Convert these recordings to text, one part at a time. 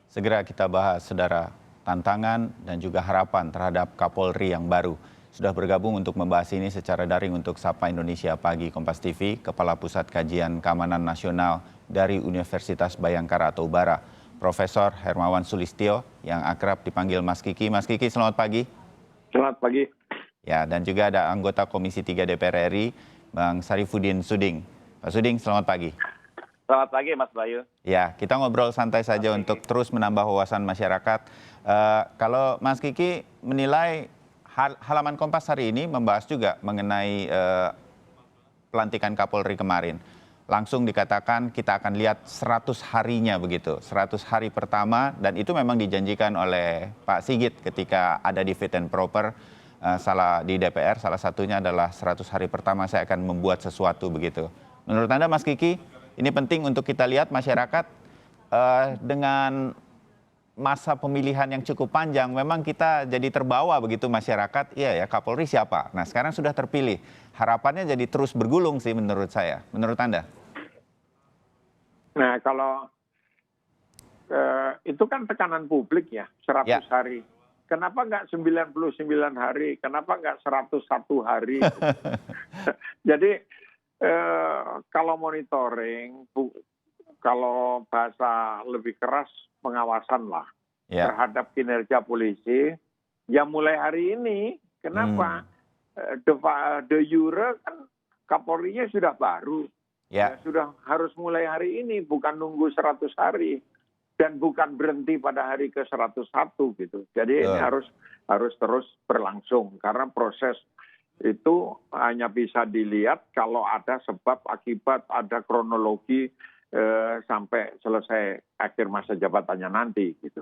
Segera kita bahas, saudara, tantangan dan juga harapan terhadap Kapolri yang baru. Sudah bergabung untuk membahas ini secara daring untuk Sapa Indonesia Pagi Kompas TV, Kepala Pusat Kajian Keamanan Nasional dari Universitas Bhayangkara atau UBARA, Profesor Hermawan Sulistyo, yang akrab dipanggil Mas Kiki. Mas Kiki, selamat pagi. Selamat pagi. Ya, dan juga ada anggota Komisi 3 DPR RI, Bang Sarifuddin Suding. Pak Suding, selamat pagi. Selamat pagi, Mas Bayu. Ya, kita ngobrol santai saja untuk terus menambah wawasan masyarakat. Kalau Mas Kiki menilai halaman Kompas hari ini membahas juga mengenai pelantikan Kapolri kemarin. Langsung dikatakan kita akan lihat 100 harinya begitu, 100 hari pertama, dan itu memang dijanjikan oleh Pak Sigit ketika ada di Fit and Proper di DPR. Salah satunya adalah 100 hari pertama saya akan membuat sesuatu begitu. Menurut Anda, Mas Kiki, ini penting untuk kita lihat masyarakat dengan masa pemilihan yang cukup panjang, memang kita jadi terbawa begitu masyarakat, iya ya, Kapolri siapa? Nah, sekarang sudah terpilih. Harapannya jadi terus bergulung sih menurut saya. Menurut Anda? Nah, kalau itu kan tekanan publik ya, 100 hari. Kenapa nggak 99 hari? Kenapa nggak 101 hari? Jadi, kalau monitoring, kalau bahasa lebih keras, pengawasan lah terhadap kinerja polisi, ya mulai hari ini. Kenapa? De jure kan Kapolrinya sudah baru. Ya, sudah harus mulai hari ini, bukan nunggu 100 hari. Dan bukan berhenti pada hari ke-101 gitu. Jadi ini harus terus berlangsung. Karena proses itu hanya bisa dilihat kalau ada sebab akibat, ada kronologi sampai selesai akhir masa jabatannya nanti gitu.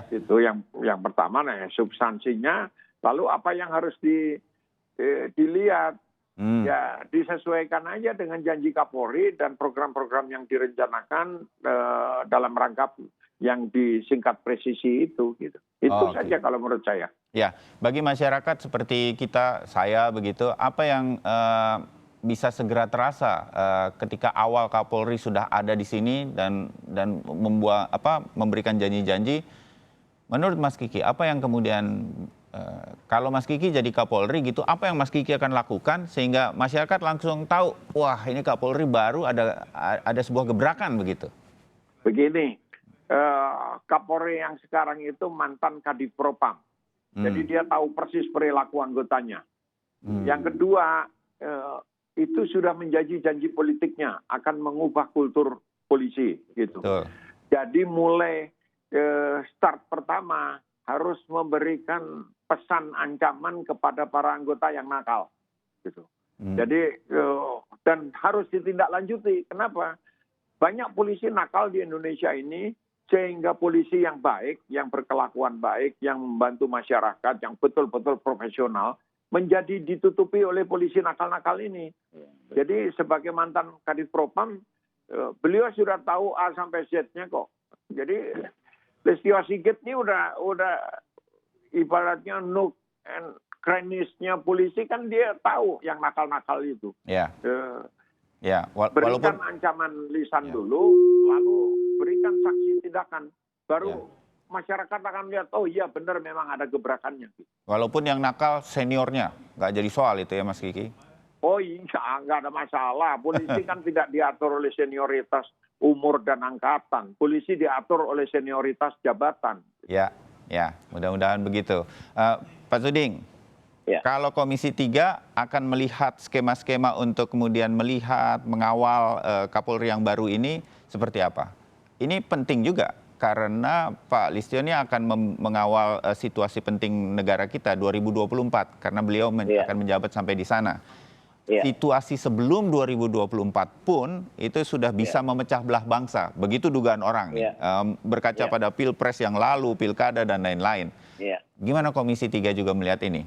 Itu yang pertama. Nah, substansinya, lalu apa yang harus dilihat? Ya, disesuaikan aja dengan janji Kapolri dan program-program yang direncanakan dalam rangka yang disingkat presisi itu gitu. Itu saja kalau menurut saya. Ya, bagi masyarakat seperti kita, saya begitu, apa yang bisa segera terasa ketika awal Kapolri sudah ada di sini dan memberikan janji-janji. Menurut Mas Kiki, apa yang kemudian kalau Mas Kiki jadi Kapolri gitu, apa yang Mas Kiki akan lakukan sehingga masyarakat langsung tahu, wah ini Kapolri baru, ada sebuah gebrakan begitu? Begini, Kapolri yang sekarang itu mantan Kadifropam. Jadi dia tahu persis perilaku anggotanya. Yang kedua, itu sudah menjadi janji politiknya akan mengubah kultur polisi gitu. Jadi mulai start pertama harus memberikan pesan ancaman kepada para anggota yang nakal gitu. Jadi dan harus ditindaklanjuti. Kenapa? Banyak polisi nakal di Indonesia ini, sehingga polisi yang baik, yang berkelakuan baik, yang membantu masyarakat, yang betul-betul profesional, menjadi ditutupi oleh polisi nakal-nakal ini. Jadi sebagai mantan Kadifropam, beliau sudah tahu A sampai Z-nya kok. Jadi Listio Sigit ini udah ibaratnya nook and crannies-nya polisi, kan dia tahu yang nakal-nakal itu. Berikan ancaman lisan dulu, lalu berikan sanksi tindakan. Baru masyarakat akan lihat, oh iya benar memang ada gebrakannya. Walaupun yang nakal seniornya, nggak jadi soal itu ya Mas Kiki? Oh iya, nggak ada masalah. Polisi kan tidak diatur oleh senioritas umur dan angkatan. Polisi diatur oleh senioritas jabatan. Ya, mudah-mudahan begitu. Pak Suding, kalau Komisi 3 akan melihat skema-skema untuk kemudian melihat, mengawal Kapolri yang baru ini seperti apa? Ini penting juga karena Pak Listio ini akan mengawal situasi penting negara kita 2024 karena beliau akan menjabat sampai di sana. Situasi sebelum 2024 pun itu sudah bisa memecah belah bangsa. Begitu dugaan orang berkaca pada pilpres yang lalu, pilkada dan lain-lain. Gimana Komisi 3 juga melihat ini?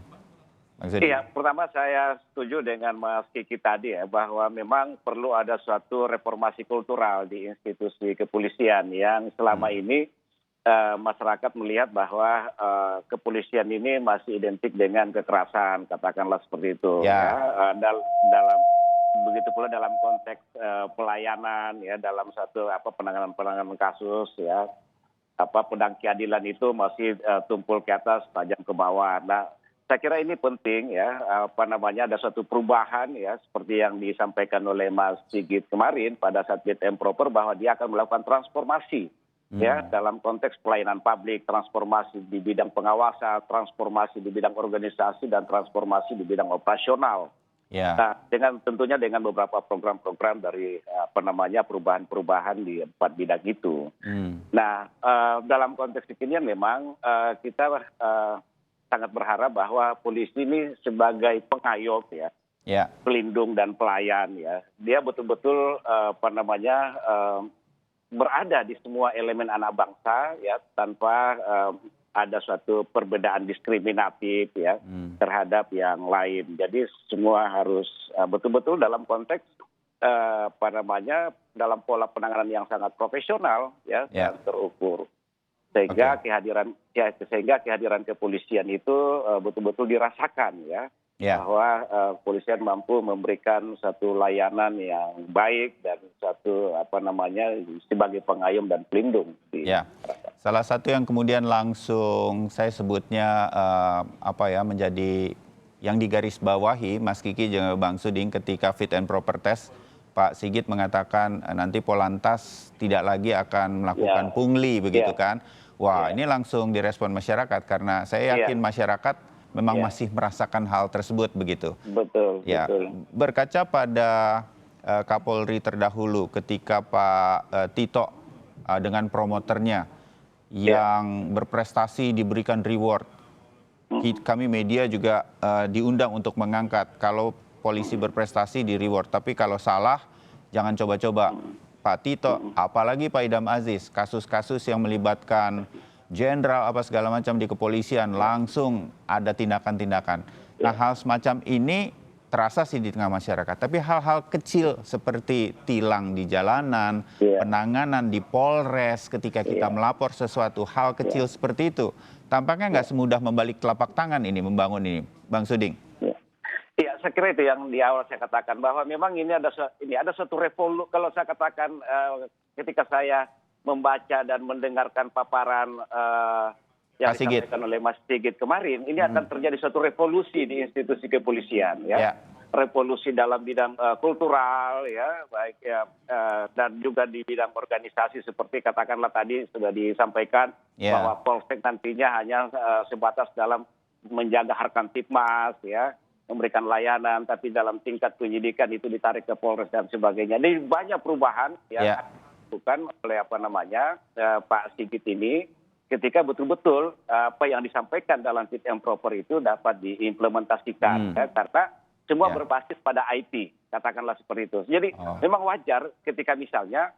Iya, pertama saya setuju dengan Mas Kiki tadi ya, bahwa memang perlu ada suatu reformasi kultural di institusi kepolisian yang selama ini masyarakat melihat bahwa kepolisian ini masih identik dengan kekerasan, katakanlah seperti itu. Begitu pula dalam konteks pelayanan, ya, dalam satu penanganan kasus, ya. pedang keadilan itu masih tumpul ke atas, tajam ke bawah. Nah, saya kira ini penting ya, ada suatu perubahan ya, seperti yang disampaikan oleh Mas Sigit kemarin pada saat fit and proper, bahwa dia akan melakukan transformasi ya dalam konteks pelayanan publik, transformasi di bidang pengawasan, transformasi di bidang organisasi, dan transformasi di bidang operasional. Ya. Nah, tentunya dengan beberapa program-program dari perubahan-perubahan di 4 bidang itu. Nah, dalam konteks kekinian memang kita sangat berharap bahwa polisi ini sebagai pengayom ya, pelindung dan pelayan ya, dia betul-betul berada di semua elemen anak bangsa ya, tanpa ada suatu perbedaan diskriminatif ya terhadap yang lain. Jadi semua harus betul-betul dalam konteks dalam pola penanganan yang sangat profesional ya, dan terukur. Sehingga kehadiran kepolisian itu betul-betul dirasakan ya. Bahwa kepolisian mampu memberikan satu layanan yang baik dan satu sebagai pengayom dan pelindung. Salah satu yang kemudian langsung saya sebutnya menjadi yang digarisbawahi Mas Kiki dan Bang Suding ketika fit and proper test, Pak Sigit mengatakan nanti Polantas tidak lagi akan melakukan pungli begitu kan. Wah, ini langsung direspon masyarakat karena saya yakin masyarakat memang masih merasakan hal tersebut begitu. Betul. Berkaca pada Kapolri terdahulu ketika Pak Tito dengan promoternya yang berprestasi diberikan reward. Kami media juga diundang untuk mengangkat kalau polisi berprestasi di reward, tapi kalau salah jangan coba-coba. Pak Tito, apalagi Pak Idam Aziz, kasus-kasus yang melibatkan jenderal apa segala macam di kepolisian langsung ada tindakan-tindakan. Nah, hal semacam ini terasa sih di tengah masyarakat. Tapi hal-hal kecil seperti tilang di jalanan, penanganan di Polres ketika kita melapor sesuatu, hal kecil seperti itu, tampaknya nggak semudah membalik telapak tangan ini, membangun ini, Bang Suding. Iya, saya kira itu yang di awal saya katakan bahwa memang ini ada suatu revolusi. Kalau saya katakan ketika saya membaca dan mendengarkan paparan yang disampaikan oleh Mas Sigit kemarin, ini akan terjadi suatu revolusi di institusi kepolisian, ya. Revolusi dalam bidang kultural, ya, baik ya, dan juga di bidang organisasi seperti katakanlah tadi sudah disampaikan bahwa Polsek nantinya hanya sebatas dalam menjaga Harkantipmas, ya, memberikan layanan, tapi dalam tingkat penyidikan itu ditarik ke Polres dan sebagainya. Jadi banyak perubahan yang bukan oleh Pak Sigit ini ketika betul-betul apa yang disampaikan dalam fit and proper itu dapat diimplementasikan karena semua berbasis pada IT, katakanlah seperti itu. Jadi memang wajar ketika misalnya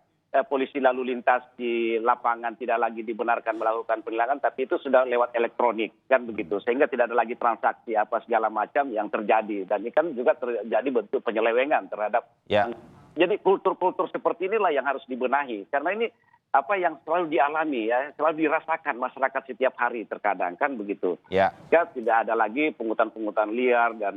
polisi lalu lintas di lapangan tidak lagi dibenarkan melakukan penilangan, tapi itu sudah lewat elektronik kan begitu, sehingga tidak ada lagi transaksi apa segala macam yang terjadi, dan ini kan juga terjadi bentuk penyelewengan terhadap jadi kultur-kultur seperti inilah yang harus dibenahi, karena ini apa yang selalu dialami ya, selalu dirasakan masyarakat setiap hari terkadang kan begitu. Ya, tidak ada lagi pungutan-pungutan liar dan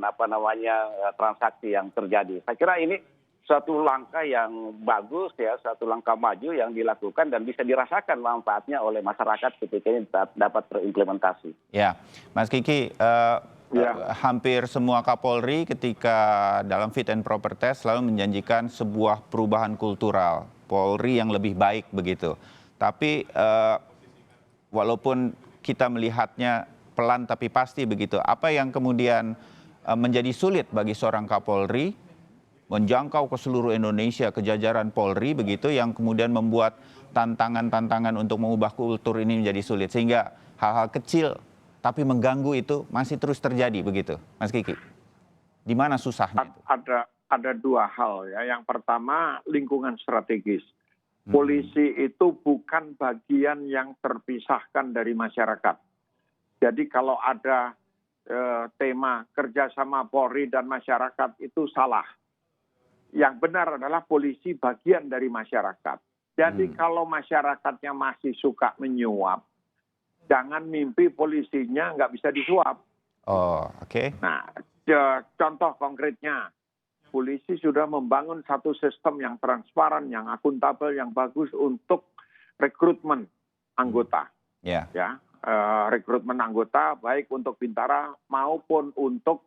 transaksi yang terjadi. Saya kira ini suatu langkah yang bagus ya, suatu langkah maju yang dilakukan dan bisa dirasakan manfaatnya oleh masyarakat ketika ini dapat terimplementasi. Ya, Mas Kiki, hampir semua Kapolri ketika dalam fit and proper test selalu menjanjikan sebuah perubahan kultural Polri yang lebih baik begitu. Tapi walaupun kita melihatnya pelan tapi pasti begitu, apa yang kemudian menjadi sulit bagi seorang Kapolri menjangkau ke seluruh Indonesia, ke jajaran Polri begitu, yang kemudian membuat tantangan-tantangan untuk mengubah kultur ini menjadi sulit, sehingga hal-hal kecil tapi mengganggu itu masih terus terjadi begitu, Mas Kiki? Di mana susahnya itu? Ada dua hal ya. Yang pertama, lingkungan strategis. Polisi itu bukan bagian yang terpisahkan dari masyarakat. Jadi kalau ada tema kerjasama Polri dan masyarakat itu salah. Yang benar adalah polisi bagian dari masyarakat. Jadi kalau masyarakatnya masih suka menyuap, jangan mimpi polisinya nggak bisa disuap. Oh, oke. Nah, contoh konkretnya, polisi sudah membangun satu sistem yang transparan, yang akuntabel, yang bagus untuk rekrutmen. anggota, Ya. ya, rekrutmen anggota baik untuk Bintara maupun untuk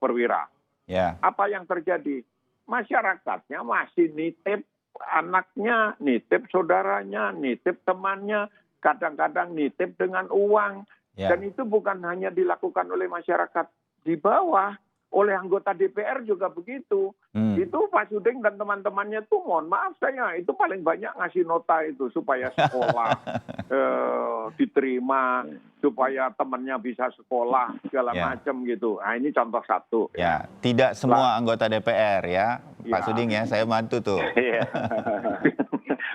perwira. Ya. Apa yang terjadi? Masyarakatnya masih nitip anaknya, nitip saudaranya, nitip temannya, kadang-kadang nitip dengan uang. Ya. Dan itu bukan hanya dilakukan oleh masyarakat di bawah, oleh anggota DPR juga begitu. Itu Pak Suding dan teman-temannya tuh, mohon maaf saya, itu paling banyak ngasih nota itu supaya sekolah diterima, supaya temannya bisa sekolah, segala Ya. macam gitu. Nah ini contoh satu. Ya, tidak semua anggota DPR ya, Pak Ya. Suding ya, saya bantu tuh. Iya.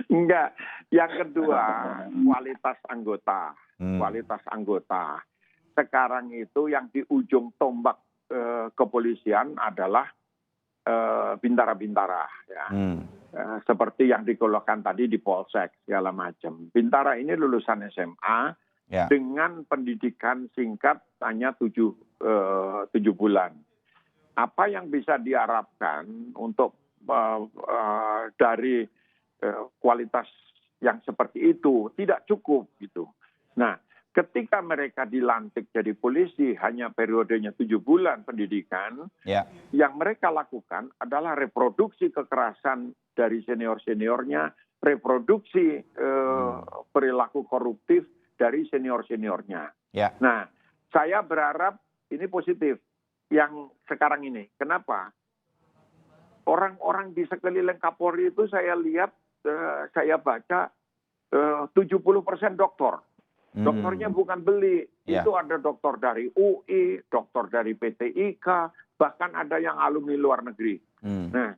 Enggak. Yang kedua, kualitas anggota. Hmm. Kualitas anggota. Sekarang itu yang di ujung tombak kepolisian adalah bintara-bintara. Ya. Seperti yang dikeluarkan tadi di Polsek, segala macam. Bintara ini lulusan SMA Ya. dengan pendidikan singkat hanya 7 bulan. Apa yang bisa diharapkan untuk dari kualitas yang seperti itu tidak cukup gitu. Nah, ketika mereka dilantik jadi polisi hanya periodenya 7 bulan pendidikan, Ya. yang mereka lakukan adalah reproduksi kekerasan dari senior-seniornya, reproduksi perilaku koruptif dari senior-seniornya. Ya. Nah, saya berharap ini positif yang sekarang ini. Kenapa? Orang-orang di sekeliling Kapolri itu saya lihat, saya baca 70% doktor. Dokternya bukan beli, Ya. itu ada dokter dari UI, dokter dari PT IKA, bahkan ada yang alumni luar negeri. Nah,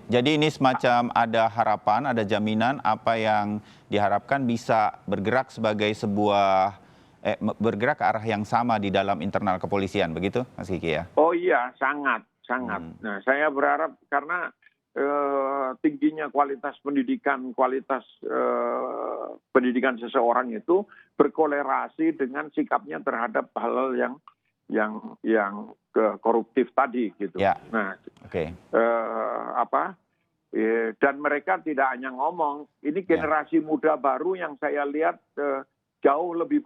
Jadi ini semacam ada harapan, ada jaminan apa yang diharapkan bisa bergerak sebagai sebuah bergerak ke arah yang sama di dalam internal kepolisian, begitu Mas Kiki ya? oh iya, sangat, sangat. Nah, saya berharap karena tingginya kualitas pendidikan seseorang itu berkolerasi dengan sikapnya terhadap hal yang koruptif tadi gitu. Ya. Nah, Oke. dan mereka tidak hanya ngomong, ini generasi muda baru yang saya lihat jauh lebih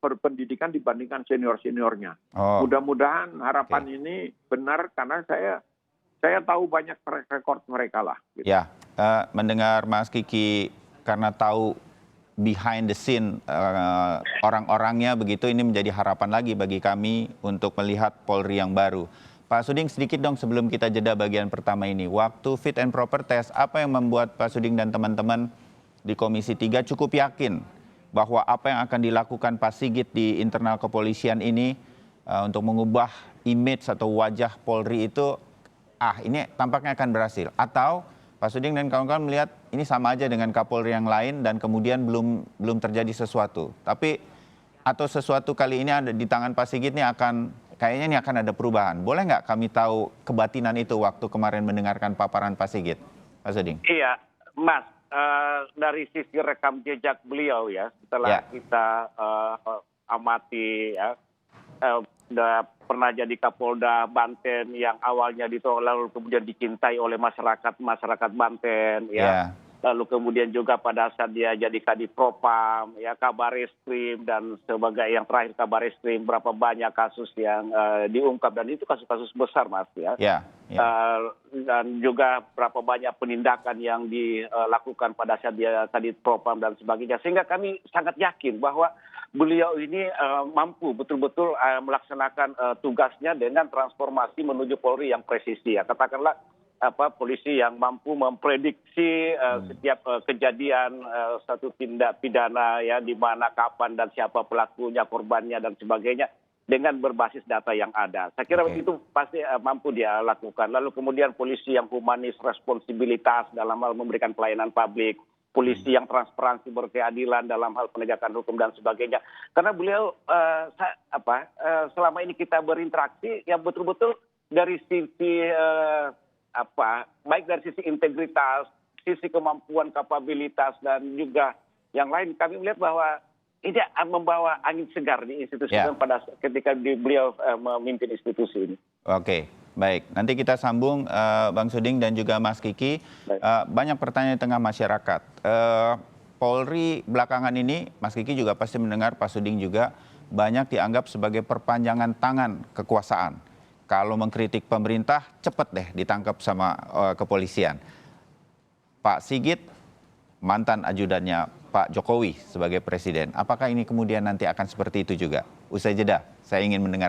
berpendidikan dibandingkan senior-seniornya. Oh. Mudah-mudahan harapan ini benar karena saya tahu banyak track record mereka lah. Gitu. Ya, mendengar Mas Kiki karena tahu behind the scene orang-orangnya begitu, ini menjadi harapan lagi bagi kami untuk melihat Polri yang baru. Pak Suding, sedikit dong sebelum kita jeda bagian pertama ini. Waktu fit and proper test, apa yang membuat Pak Suding dan teman-teman di Komisi 3 cukup yakin bahwa apa yang akan dilakukan Pak Sigit di internal kepolisian ini untuk mengubah image atau wajah Polri itu, ini tampaknya akan berhasil? Atau Pak Suding dan kawan-kawan melihat ini sama aja dengan Kapolri yang lain dan kemudian belum terjadi sesuatu. Tapi atau sesuatu kali ini ada di tangan Pak Sigit ini kayaknya ini akan ada perubahan. Boleh nggak kami tahu kebatinan itu waktu kemarin mendengarkan paparan Pak Sigit, Pak Suding? Iya, Mas. Dari sisi rekam jejak beliau ya, setelah kita amati ya, sudah pernah jadi Kapolda Banten yang awalnya ditolak lalu kemudian dicintai oleh masyarakat Banten ya. Lalu kemudian juga pada saat dia jadi Kadif Propam ya, Kabareskrim dan sebagai yang terakhir Kabareskrim, berapa banyak kasus yang diungkap dan itu kasus-kasus besar Mas ya. Dan juga berapa banyak penindakan yang dilakukan pada saat dia Kadif Propam dan sebagainya, sehingga kami sangat yakin bahwa beliau ini mampu betul-betul melaksanakan tugasnya dengan transformasi menuju Polri yang presisi ya. Katakanlah polisi yang mampu memprediksi setiap kejadian satu tindak pidana ya, di mana, kapan dan siapa pelakunya, korbannya dan sebagainya dengan berbasis data yang ada. Saya kira itu pasti mampu dia lakukan. Lalu kemudian polisi yang humanis, responsibilitas dalam hal memberikan pelayanan publik, polisi yang transparansi, berkeadilan dalam hal penegakan hukum dan sebagainya. Karena beliau selama ini kita berinteraksi yang betul-betul dari sisi baik dari sisi integritas, sisi kemampuan, kapabilitas dan juga yang lain, kami melihat bahwa ini membawa angin segar di institusi pada ketika beliau memimpin institusi ini. Oke, baik. Nanti kita sambung Bang Suding dan juga Mas Kiki. Banyak pertanyaan di tengah masyarakat. Polri belakangan ini, Mas Kiki juga pasti mendengar, Pak Suding juga, banyak dianggap sebagai perpanjangan tangan kekuasaan. Kalau mengkritik pemerintah, cepet deh ditangkap sama kepolisian. Pak Sigit, mantan ajudannya Pak Jokowi sebagai presiden. Apakah ini kemudian nanti akan seperti itu juga? Usai jeda, saya ingin mendengar